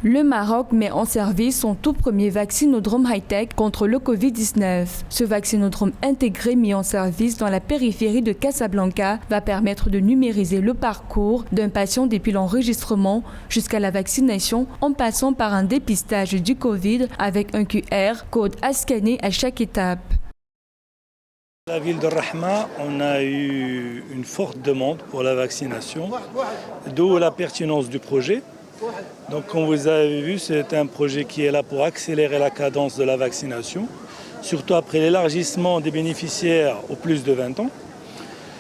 Le Maroc met en service son tout premier vaccinodrome high-tech contre le Covid-19. Ce vaccinodrome intégré mis en service dans la périphérie de Casablanca va permettre de numériser le parcours d'un patient depuis l'enregistrement jusqu'à la vaccination en passant par un dépistage du Covid avec un QR, code à scanner à chaque étape. La ville de Rahma, on a eu une forte demande pour la vaccination, d'où la pertinence du projet. Donc comme vous avez vu, c'est un projet qui est là pour accélérer la cadence de la vaccination, surtout après l'élargissement des bénéficiaires aux plus de 20 ans.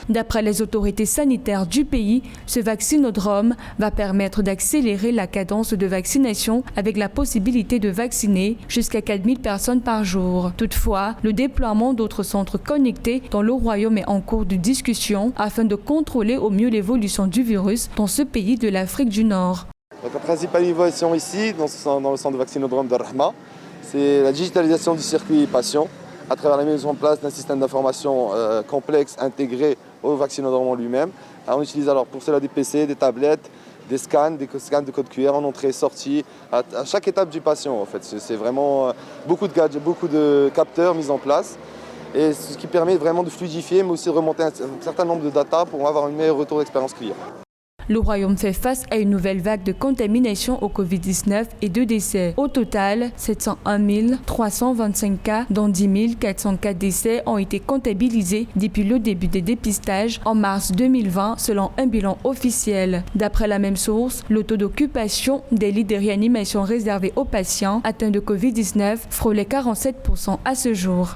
D'après les autorités sanitaires du pays, ce vaccinodrome va permettre d'accélérer la cadence de vaccination avec la possibilité de vacciner jusqu'à 4000 personnes par jour. Toutefois, le déploiement d'autres centres connectés dans le royaume est en cours de discussion afin de contrôler au mieux l'évolution du virus dans ce pays de l'Afrique du Nord. Donc, la principale innovation ici, dans le centre de vaccinodrome de Rahma, c'est la digitalisation du circuit patient à travers la mise en place d'un système d'information complexe intégré au vaccinodrome en lui-même. On utilise alors pour cela des PC, des tablettes, des scans de code QR en entrée et sortie à chaque étape du patient. En fait, c'est vraiment beaucoup de gadgets, beaucoup de capteurs mis en place. Et ce qui permet vraiment de fluidifier, mais aussi de remonter un certain nombre de data pour avoir un meilleur retour d'expérience client. Le royaume fait face à une nouvelle vague de contamination au Covid-19 et de décès. Au total, 701 325 cas, dont 10 404 décès, ont été comptabilisés depuis le début des dépistages en mars 2020, selon un bilan officiel. D'après la même source, le taux d'occupation des lits de réanimation réservés aux patients atteints de Covid-19 frôlait 47% à ce jour.